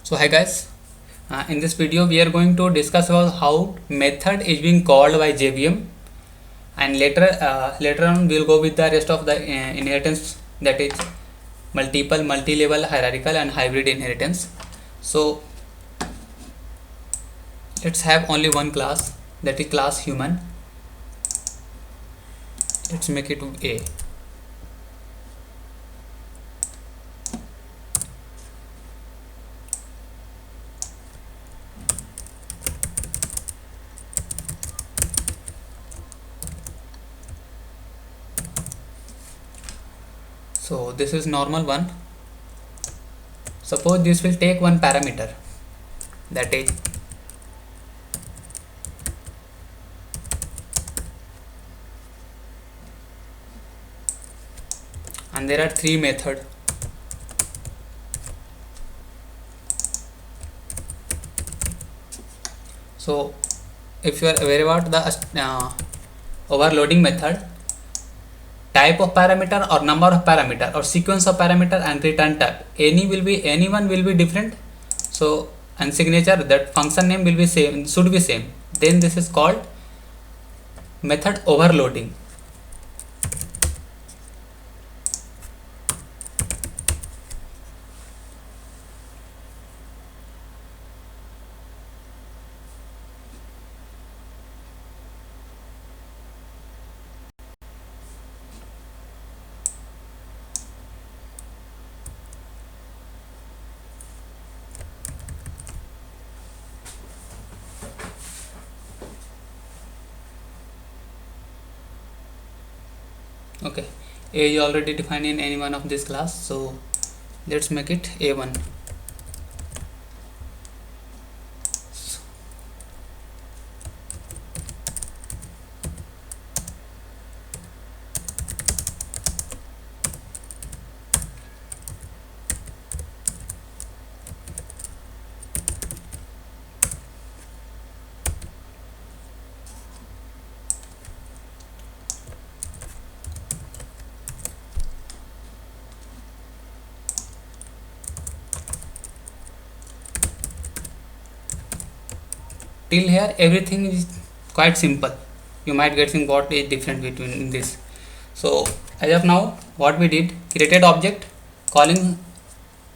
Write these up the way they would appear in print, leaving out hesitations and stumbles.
So hi guys, in this video we are going to discuss about how method is being called by JVM, and later on we will go with the rest of the inheritance, that is multiple, multi-level, hierarchical and hybrid inheritance. So let's have only one class, that is class human. Let's make it A. So this is normal one. Suppose this will take one parameter, that is and there are three methods. So if you are aware about the overloading method, type of parameter or number of parameter or sequence of parameter and return type, anyone will be different. So and signature, that function name will be same, should be same. Then this is called method overloading. Okay, A is already defined in any one of this class, so let's make it A1. Till here everything is quite simple. You might get think what is different between this. So as of now, what we did, created object, calling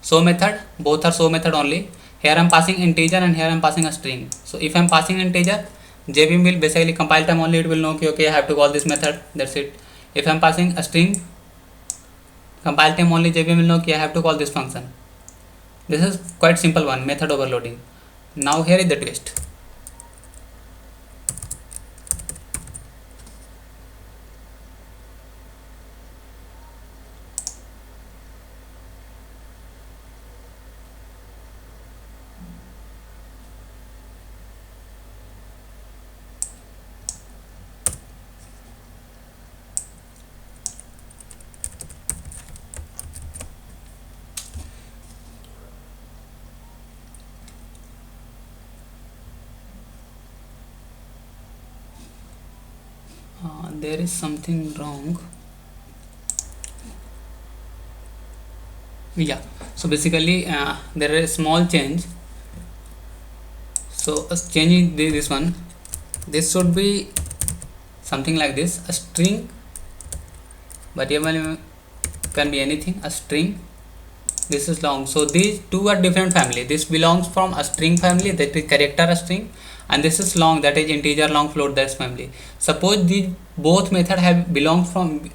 show method, both are show method only. Here I am passing integer and here I am passing a string. So if I am passing integer, JVM will basically compile time only, it will know okay, I have to call this method, that's it. If I am passing a string, compile time only, JVM will know okay, I have to call this function. This is quite simple one, method overloading. Now here is the twist. There is something wrong. Yeah, so basically there is a small change. So changing this one, this should be something like this, a string, but even can be anything, a string. This is long, so these two are different family. This belongs from a string family, that is character string, and this is long, that is integer long float, that's family. Suppose these both method have belongs from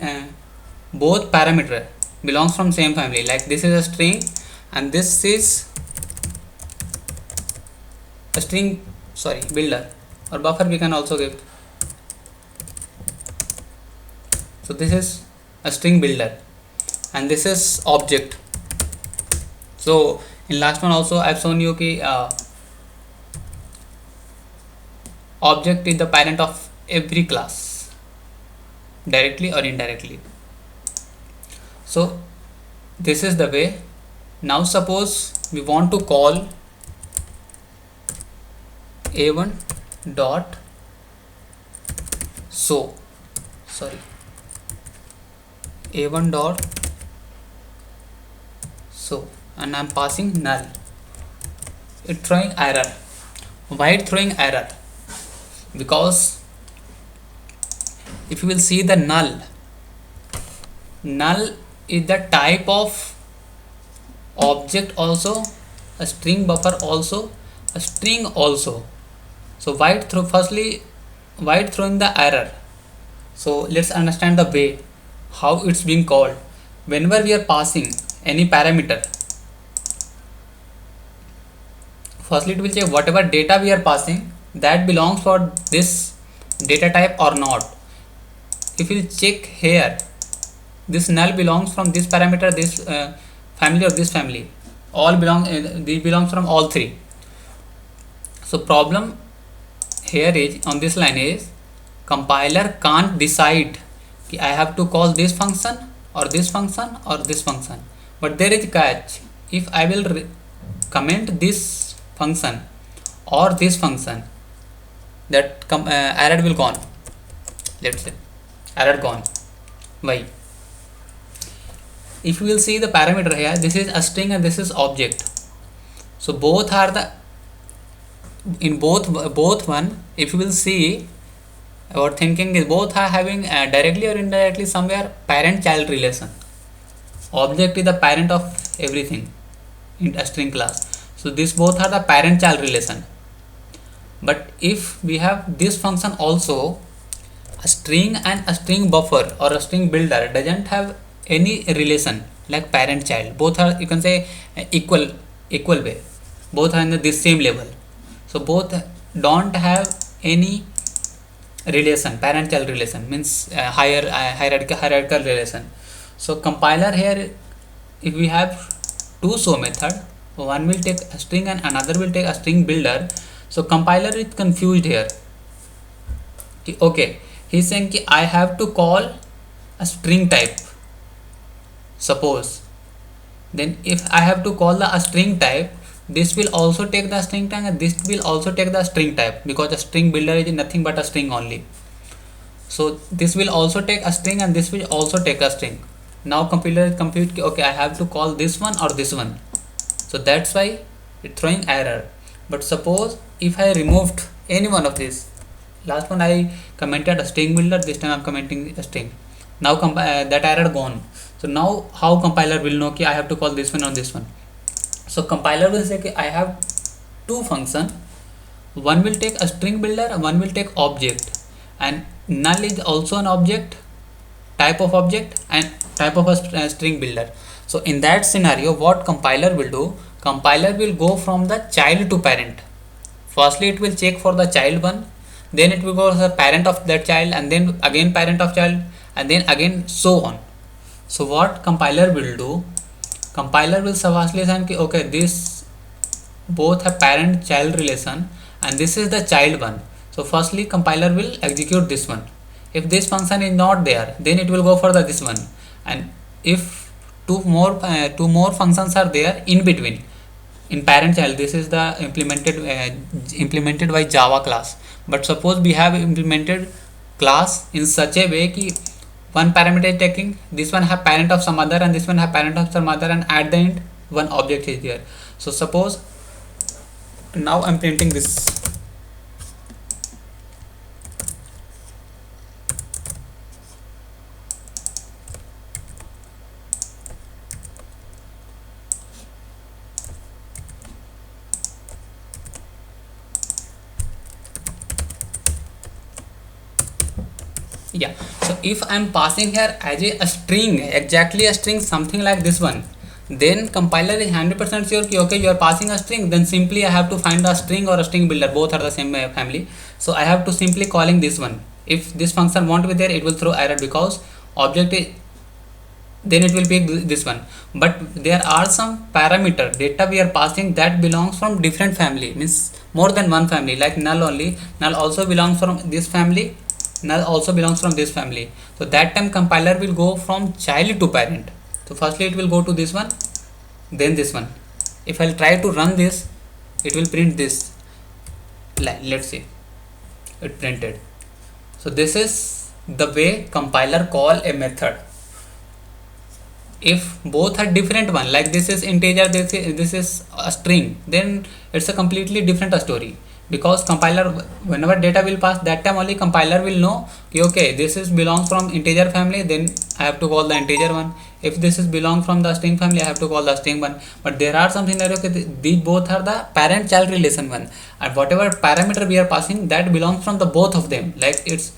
both parameter belongs from same family, like this is a string and this is a string, sorry, builder or buffer we can also give. So this is a string builder and this is object. So in last one also I have shown you ki object is the parent of every class, directly or indirectly. So this is the way. Now suppose we want to call a1 dot so, sorry, a1 dot so, and I'm passing null. it throwing error. Why it throwing error? Because if you will see the null is the type of object also, a string buffer also, a string also. So why it throwing the error? So let's understand the way how it's being called. Whenever we are passing any parameter, firstly it will check whatever data we are passing that belongs for this data type or not. If you check here, this null belongs from this parameter, this family or this family, all these belongs from all three. So problem here is on this line is compiler can't decide कि I have to call this function or this function or this function. But there is a catch. If I will comment this function or this function, that error will gone. Let's say error gone. Why? If you will see the parameter here, this is a string and this is object. So both are the in both one. If you will see, our thinking is both are having directly or indirectly somewhere parent-child relation. Object is the parent of everything in a string class. So these both are the parent-child relation. But if we have this function also, a string and a string buffer or a string builder doesn't have any relation like parent-child. Both are, you can say, equal way. Both are in this same level. So both don't have any relation, parent-child relation, means hierarchical relation. So compiler here, if we have two show method, one will take a string and another will take a string builder. So compiler is confused here. Okay, he's saying कि I have to call a string type. Suppose, then if I have to call a string type, this will also take the string type and this will also take the string type, because the string builder is nothing but a string only. So this will also take a string and this will also take a string. Now compiler is confused. Okay, I have to call this one or this one. So that's why it's throwing error. But suppose if I removed any one of these, last one I commented a string builder, this time I'm commenting a string. Now that error gone. So now how compiler will know कि I have to call this one or this one? So compiler will say कि I have two function, one will take a string builder and one will take object, and null is also an object, type of object and type of a string builder. So in that scenario, what compiler will do? Compiler will go from the child to parent. Firstly it will check for the child one, then it will go to the parent of that child, and then again parent of child, and then again so on. So what compiler will do? Compiler will firstly say okay, this both have parent child relation and this is the child one. So firstly compiler will execute this one. If this function is not there, then it will go for this one, and if two more functions are there in between in parent child, this is the implemented by Java class. But suppose we have implemented class in such a way कि one parameter is taking, this one have parent of some other and this one have parent of some other, and at the end one object is there. So suppose now I'm printing this. Yeah, so if I'm passing here as a string, exactly a string, something like this one, then compiler is 100% sure कि okay, you are passing a string, then simply I have to find a string or a string builder, both are the same family. So I have to simply calling this one. If this function won't be there, it will throw error because object is, then it will be this one. But there are some parameter data we are passing that belongs from different family, means more than one family, like null only. Null also belongs from this family, null also belongs from this family. So that time compiler will go from child to parent. So firstly it will go to this one, then this one. If I'll try to run this, it will print this. Let's see, it printed. So this is the way compiler call a method. if both are different one, like this is integer, this is a string, then it's a completely different story, because compiler, whenever data will pass, that time only compiler will know, okay, this is belongs from integer family, then I have to call the integer one. If this is belong from the string family, I have to call the string one. But there are some scenario, okay, these both are the parent child relation one, and whatever parameter we are passing, that belongs from the both of them, like it's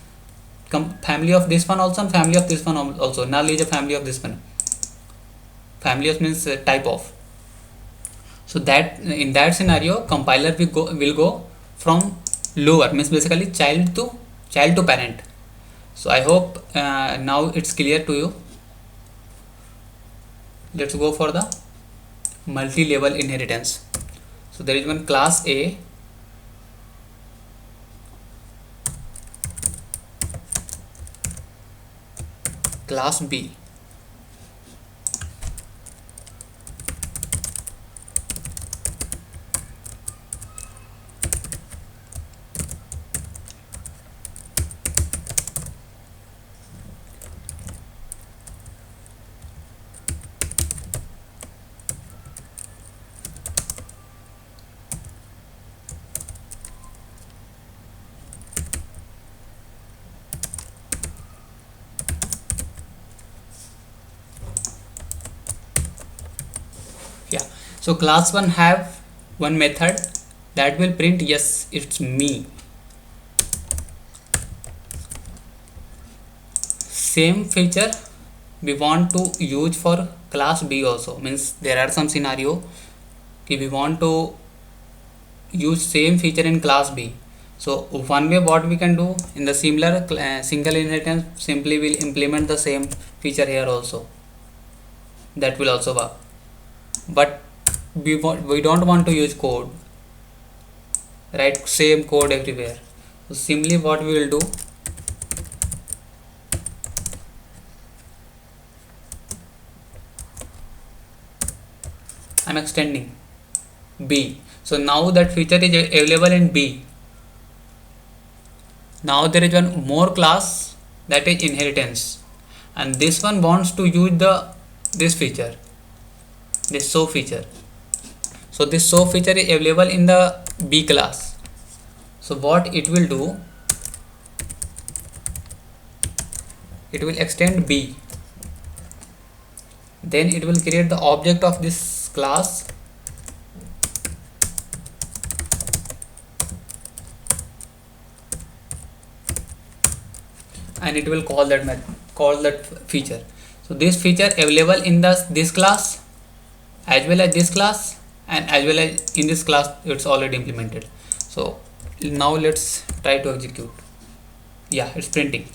family of this one also and family of this one also. Null is a family of this one. Family of means type of. So that in that scenario, compiler will go from lower, means basically child to parent. So I hope now it's clear to you. Let's go for the multi-level inheritance. So there is one class A, class B. Yeah, so class 1 have one method that will print yes, it's me. Same feature we want to use for class B also, means there are some scenario if we want to use same feature in class B. So one way what we can do in the similar single inheritance, simply will implement the same feature here also, that will also work. But we don't want to use code, write same code everywhere. So simply what we will do, I'm extending B. So now that feature is available in B. Now there is one more class, that is inheritance, and this one wants to use this feature, this show feature. So this show feature is available in the B class. So what it will do, it will extend B, then it will create the object of this class, and it will call that feature. So this feature available in this class as well as this class, and as well as in this class it's already implemented. So now let's try to execute. Yeah, it's printing.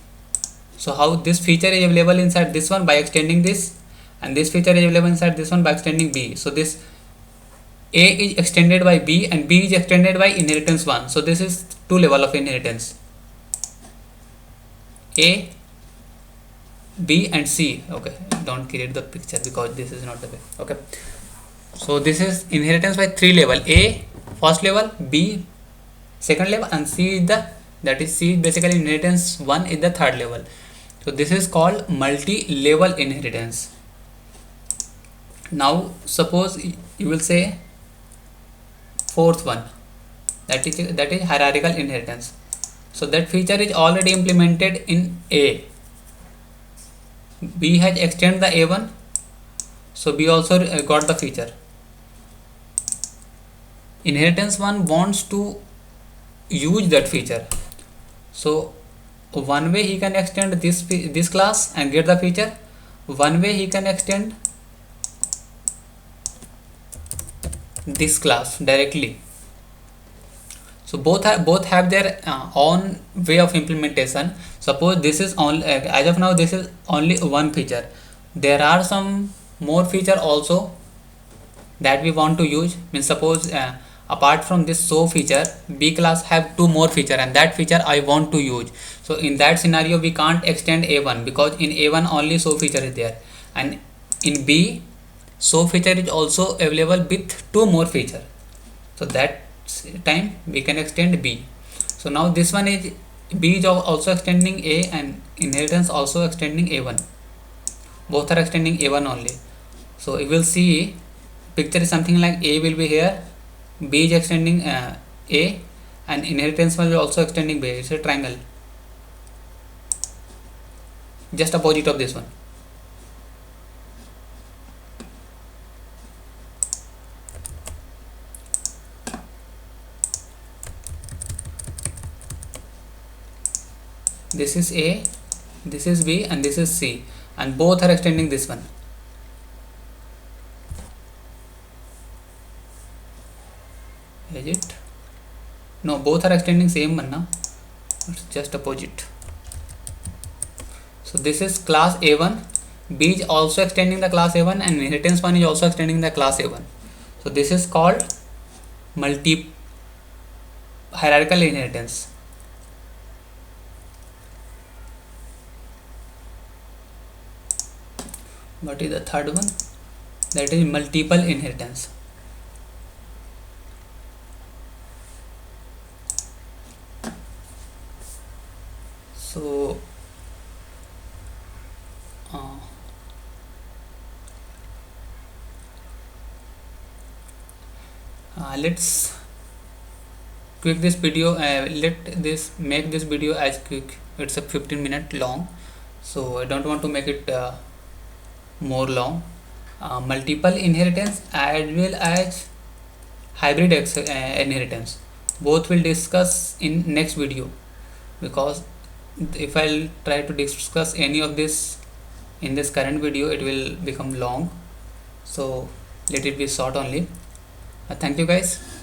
So how this feature is available inside this one by extending this, and this feature is available inside this one by extending B. So this A is extended by B and B is extended by inheritance 1. So this is two level of inheritance, A, B and C. Okay, don't create the picture because this is not the way. Okay, so this is inheritance by 3 level, A first level, B second level, and C is C is basically inheritance 1 is the third level. So this is called multi-level inheritance. Now suppose you will say fourth one, that is hierarchical inheritance. So that feature is already implemented in A. B has extended the A1, so B also got the feature. Inheritance 1 wants to use that feature. So one way he can extend this class and get the feature. One way he can extend this class directly. So both have their own way of implementation. Suppose this is only as of now this is only one feature. There are some more feature also that we want to use. Means suppose apart from this show feature, B class have 2 more feature, and that feature I want to use. So in that scenario we can't extend A1 because in A1 only show feature is there, and in B show feature is also available with 2 more feature. So that time we can extend B. So now this one is B is also extending A, and inheritance also extending A1. both are extending a1 only. So you will see picture is something like a will be here, b is extending a, and inheritance will be also extending b. It's a triangle, just opposite of this one. This is a, this is b, and this is c, and both are extending this one. Is it? No, both are extending same one now. It's just opposite. So this is class a1, b is also extending the class a1, and inheritance one is also extending the class a1. So this is called multi hierarchical inheritance. What is the third one? That is multiple inheritance. So let's quick this video. Let this make this video as quick. It's a 15-minute long, so I don't want to make it more long. Multiple inheritance as well as hybrid inheritance, both will discuss in next video, because if I'll try to discuss any of this in this current video, it will become long. So let it be short only. Thank you guys.